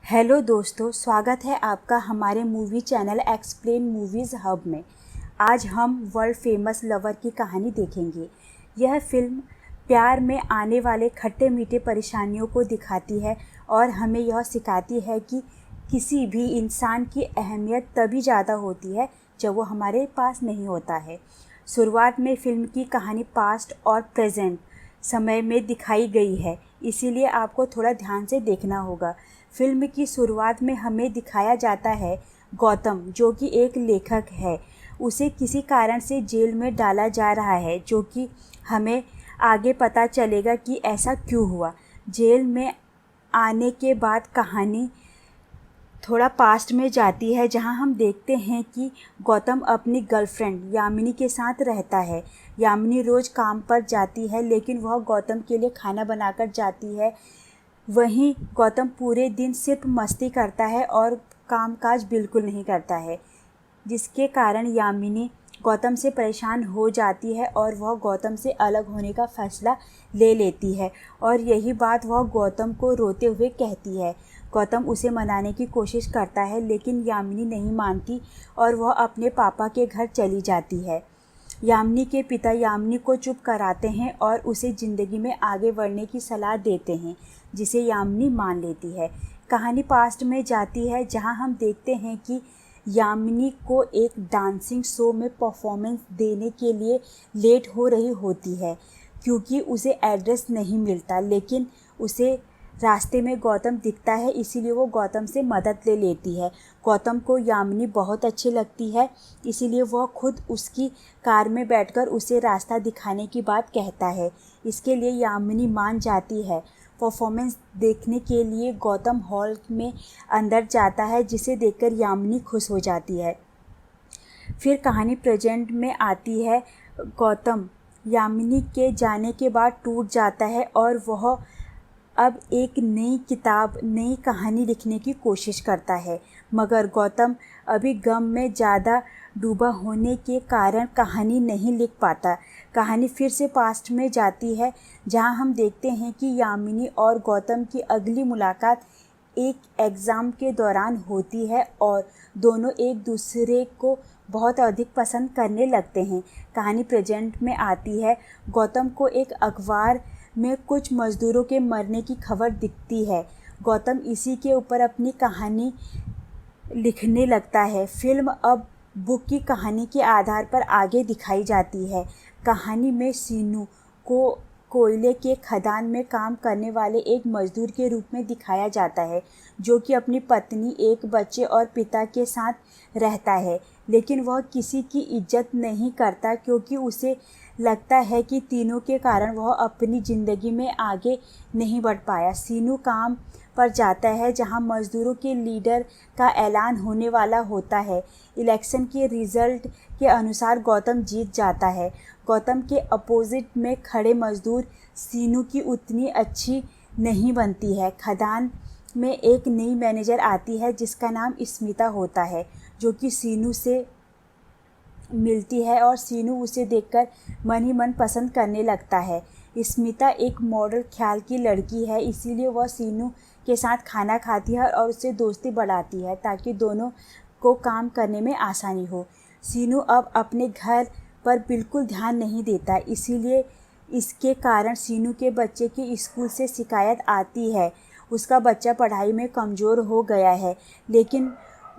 Hello दोस्तों, स्वागत है आपका हमारे movie channel explain movies hub में। आज हम वर्ल्ड फेमस लवर की कहानी देखेंगे। यह फिल्म प्यार में आने वाले खट्टे मीठे परेशानियों को दिखाती है और हमें यह सिखाती है कि किसी भी इंसान की अहमियत तभी ज़्यादा होती है जब वो हमारे पास नहीं होता है। शुरुआत में फिल्म की कहानी पास्ट और प्रेजेंट समय में दिखाई गई है, इसीलिए आपको थोड़ा ध्यान से देखना होगा। फिल्म की शुरुआत में हमें दिखाया जाता है गौतम, जो कि एक लेखक है। उसे किसी कारण से जेल में डाला जा रहा है, जो कि हमें आगे पता चलेगा कि ऐसा क्यों हुआ। जेल में आने के बाद कहानी थोड़ा पास्ट में जाती है, जहां हम देखते हैं कि गौतम अपनी गर्लफ्रेंड यामिनी के साथ रहता है। यामिनी रोज़ काम पर जाती है, लेकिन वह गौतम के लिए खाना बनाकर जाती है। वहीं गौतम पूरे दिन सिर्फ मस्ती करता है और कामकाज बिल्कुल नहीं करता है, जिसके कारण यामिनी गौतम से परेशान हो जाती है और वह गौतम से अलग होने का फैसला ले लेती है। और यही बात वह गौतम को रोते हुए कहती है। गौतम उसे मनाने की कोशिश करता है, लेकिन यामिनी नहीं मानती और वह अपने पापा के घर चली जाती है। यामिनी के पिता यामिनी को चुप कराते हैं और उसे ज़िंदगी में आगे बढ़ने की सलाह देते हैं, जिसे यामिनी मान लेती है। कहानी पास्ट में जाती है, जहां हम देखते हैं कि यामिनी को एक डांसिंग शो में परफॉर्मेंस देने के लिए लेट हो रही होती है, क्योंकि उसे एड्रेस नहीं मिलता। लेकिन उसे रास्ते में गौतम दिखता है, इसीलिए वो गौतम से मदद ले लेती है। गौतम को यामिनी बहुत अच्छी लगती है, इसीलिए वह खुद उसकी कार में बैठकर उसे रास्ता दिखाने की बात कहता है। इसके लिए यामिनी मान जाती है। परफॉर्मेंस देखने के लिए गौतम हॉल में अंदर जाता है, जिसे देखकर यामिनी खुश हो जाती है। फिर कहानी प्रेजेंट में आती है। गौतम यामिनी के जाने के बाद टूट जाता है और वह अब एक नई किताब, नई कहानी लिखने की कोशिश करता है, मगर गौतम अभी गम में ज़्यादा डूबा होने के कारण कहानी नहीं लिख पाता। कहानी फिर से पास्ट में जाती है, जहां हम देखते हैं कि यामिनी और गौतम की अगली मुलाकात एक एग्ज़ाम के दौरान होती है और दोनों एक दूसरे को बहुत अधिक पसंद करने लगते हैं। कहानी प्रेजेंट में आती है। गौतम को एक अखबार में कुछ मज़दूरों के मरने की खबर दिखती है। गौतम इसी के ऊपर अपनी कहानी लिखने लगता है। फिल्म अब बुक की कहानी के आधार पर आगे दिखाई जाती है। कहानी में सीनू को कोयले के खदान में काम करने वाले एक मज़दूर के रूप में दिखाया जाता है, जो कि अपनी पत्नी, एक बच्चे और पिता के साथ रहता है। लेकिन वह किसी की इज्जत नहीं करता, क्योंकि उसे लगता है कि तीनों के कारण वह अपनी ज़िंदगी में आगे नहीं बढ़ पाया। सीनू काम पर जाता है, जहां मज़दूरों के लीडर का ऐलान होने वाला होता है। इलेक्शन के रिज़ल्ट के अनुसार गौतम जीत जाता है। गौतम के अपोजिट में खड़े मज़दूर सीनू की उतनी अच्छी नहीं बनती है। खदान में एक नई मैनेजर आती है, जिसका नाम स्मिता होता है, जो कि सीनू से मिलती है और सीनू उसे देखकर मन ही मन पसंद करने लगता है। स्मिता एक मॉडल ख्याल की लड़की है, इसीलिए वह सीनू के साथ खाना खाती है और उससे दोस्ती बढ़ाती है, ताकि दोनों को काम करने में आसानी हो। सीनू अब अपने घर पर बिल्कुल ध्यान नहीं देता, इसीलिए इसके कारण सीनू के बच्चे की स्कूल से शिकायत आती है। उसका बच्चा पढ़ाई में कमज़ोर हो गया है, लेकिन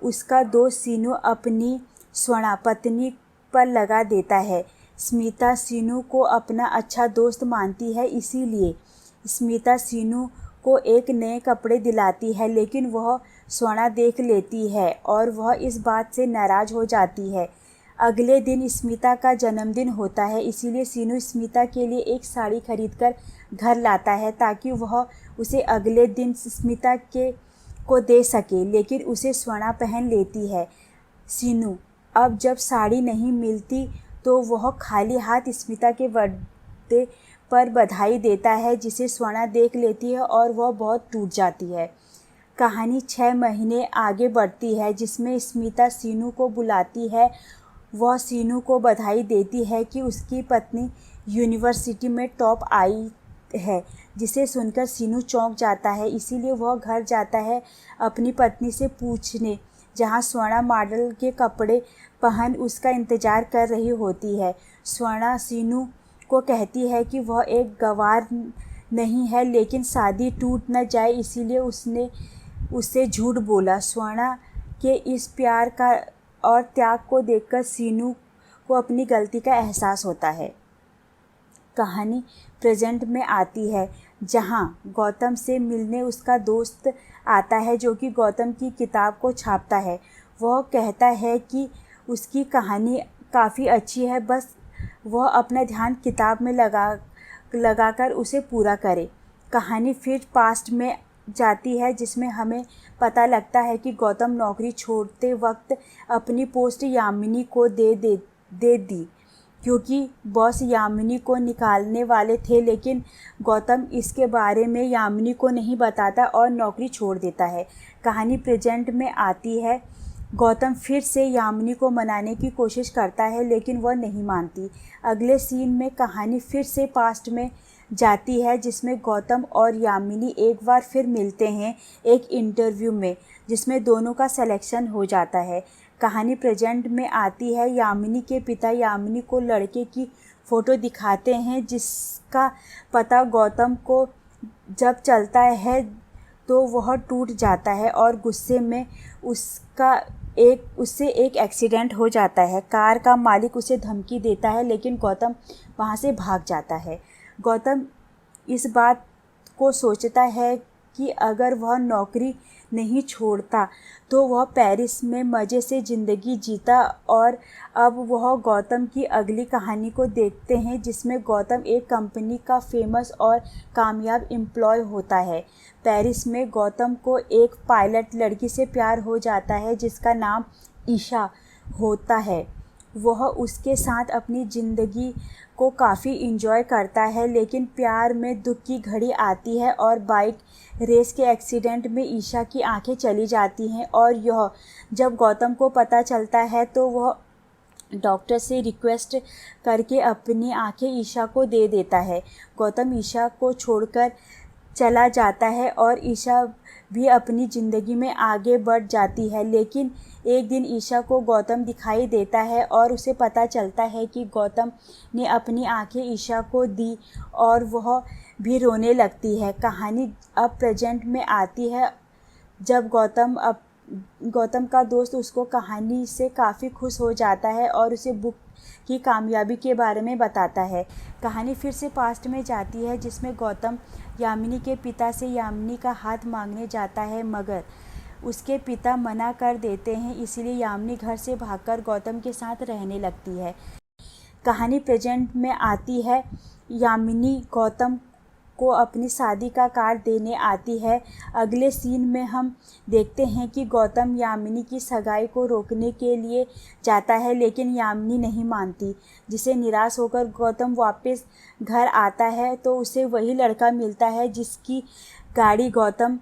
उसका दोस्त सीनू अपनी स्वर्णा पत्नी पर लगा देता है। स्मिता सीनू को अपना अच्छा दोस्त मानती है, इसीलिए स्मिता सीनू को एक नए कपड़े दिलाती है, लेकिन वह स्वर्णा देख लेती है और वह इस बात से नाराज़ हो जाती है। अगले दिन स्मिता का जन्मदिन होता है, इसीलिए सीनू स्मिता के लिए एक साड़ी खरीदकर घर लाता है, ताकि वह उसे अगले दिन स्मिता के को दे सके, लेकिन उसे स्वर्णा पहन लेती है। सीनू अब जब साड़ी नहीं मिलती, तो वह खाली हाथ स्मिता के बर्थडे पर बधाई देता है, जिसे स्वर्णा देख लेती है और वह बहुत टूट जाती है। कहानी 6 महीने आगे बढ़ती है, जिसमें स्मिता सीनू को बुलाती है। वह सीनू को बधाई देती है कि उसकी पत्नी यूनिवर्सिटी में टॉप आई है, जिसे सुनकर सीनू चौंक जाता है। इसीलिए वह घर जाता है अपनी पत्नी से पूछने, जहाँ स्वर्णा मॉडल के कपड़े पहन उसका इंतज़ार कर रही होती है। स्वर्णा सीनू को कहती है कि वह एक गंवार नहीं है, लेकिन शादी टूट न जाए इसीलिए उसने उससे झूठ बोला। स्वर्णा के इस प्यार का और त्याग को देखकर सीनू को अपनी गलती का एहसास होता है। कहानी प्रेजेंट में आती है, जहाँ गौतम से मिलने उसका दोस्त आता है जो कि गौतम की किताब को छापता है। वह कहता है कि उसकी कहानी काफ़ी अच्छी है, बस वह अपना ध्यान किताब में लगाकर उसे पूरा करे। कहानी फिर पास्ट में जाती है, जिसमें हमें पता लगता है कि गौतम नौकरी छोड़ते वक्त अपनी पोस्ट यामिनी को दे दी, क्योंकि बॉस यामिनी को निकालने वाले थे, लेकिन गौतम इसके बारे में यामिनी को नहीं बताता और नौकरी छोड़ देता है। कहानी प्रेजेंट में आती है। गौतम फिर से यामिनी को मनाने की कोशिश करता है, लेकिन वह नहीं मानती। अगले सीन में कहानी फिर से पास्ट में जाती है, जिसमें गौतम और यामिनी एक बार फिर मिलते हैं एक इंटरव्यू में, जिसमें दोनों का सिलेक्शन हो जाता है। कहानी प्रेजेंट में आती है। यामिनी के पिता यामिनी को लड़के की फ़ोटो दिखाते हैं, जिसका पता गौतम को जब चलता है तो वह टूट जाता है और गुस्से में उससे एक एक्सीडेंट हो जाता है। कार का मालिक उसे धमकी देता है, लेकिन गौतम वहाँ से भाग जाता है। गौतम इस बात को सोचता है कि अगर वह नौकरी नहीं छोड़ता तो वह पेरिस में मज़े से ज़िंदगी जीता। और अब वह गौतम की अगली कहानी को देखते हैं, जिसमें गौतम एक कंपनी का फेमस और कामयाब एम्प्लॉय होता है। पेरिस में गौतम को एक पायलट लड़की से प्यार हो जाता है, जिसका नाम ईशा होता है। वह उसके साथ अपनी ज़िंदगी को काफ़ी इंजॉय करता है, लेकिन प्यार में दुख की घड़ी आती है और बाइक रेस के एक्सीडेंट में ईशा की आंखें चली जाती हैं। और यह जब गौतम को पता चलता है तो वह डॉक्टर से रिक्वेस्ट करके अपनी आंखें ईशा को दे देता है। गौतम ईशा को छोड़कर चला जाता है और ईशा भी अपनी ज़िंदगी में आगे बढ़ जाती है। लेकिन एक दिन ईशा को गौतम दिखाई देता है और उसे पता चलता है कि गौतम ने अपनी आंखें ईशा को दी और वह भी रोने लगती है। कहानी अब प्रेजेंट में आती है, जब गौतम का दोस्त उसको कहानी से काफ़ी खुश हो जाता है और उसे बुक की कामयाबी के बारे में बताता है। कहानी फिर से पास्ट में जाती है, जिसमें गौतम यामिनी के पिता से यामिनी का हाथ मांगने जाता है, मगर उसके पिता मना कर देते हैं। इसलिए यामिनी घर से भागकर गौतम के साथ रहने लगती है। कहानी प्रेजेंट में आती है। यामिनी गौतम को अपनी शादी का कार्ड देने आती है। अगले सीन में हम देखते हैं कि गौतम यामिनी की सगाई को रोकने के लिए जाता है, लेकिन यामिनी नहीं मानती, जिसे निराश होकर गौतम वापस घर आता है तो उसे वही लड़का मिलता है जिसकी गाड़ी गौतम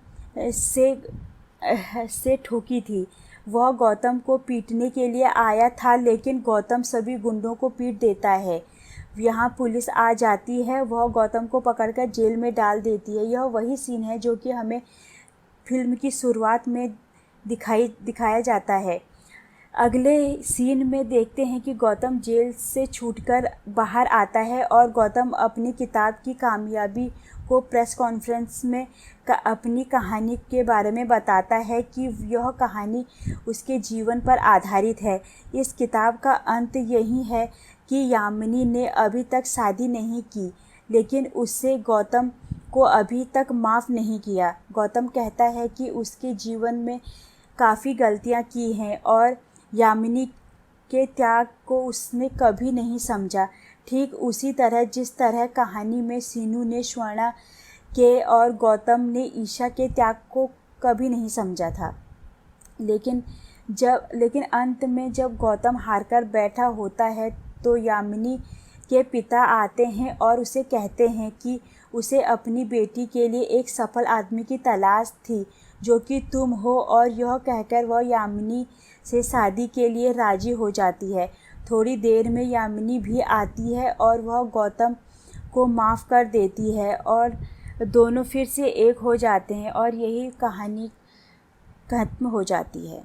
से ठुकी थी। वह गौतम को पीटने के लिए आया था, लेकिन गौतम सभी गुंडों को पीट देता है। यहाँ पुलिस आ जाती है, वह गौतम को पकड़कर जेल में डाल देती है। यह वही सीन है जो कि हमें फिल्म की शुरुआत में दिखाया जाता है। अगले सीन में देखते हैं कि गौतम जेल से छूटकर बाहर आता है और गौतम अपनी किताब की कामयाबी को प्रेस कॉन्फ्रेंस में अपनी कहानी के बारे में बताता है कि यह कहानी उसके जीवन पर आधारित है। इस किताब का अंत यही है कि यामिनी ने अभी तक शादी नहीं की, लेकिन उससे गौतम को अभी तक माफ़ नहीं किया। गौतम कहता है कि उसके जीवन में काफ़ी गलतियां की हैं और यामिनी के त्याग को उसने कभी नहीं समझा। ठीक उसी तरह जिस तरह कहानी में सीनू ने स्वर्णा के और गौतम ने ईशा के त्याग को कभी नहीं समझा था। लेकिन अंत में जब गौतम हारकर बैठा होता है तो यामिनी के पिता आते हैं और उसे कहते हैं कि उसे अपनी बेटी के लिए एक सफल आदमी की तलाश थी जो कि तुम हो, और यह कहकर वह यामिनी से शादी के लिए राज़ी हो जाती है। थोड़ी देर में यामिनी भी आती है और वह गौतम को माफ़ कर देती है और दोनों फिर से एक हो जाते हैं और यही कहानी खत्म हो जाती है।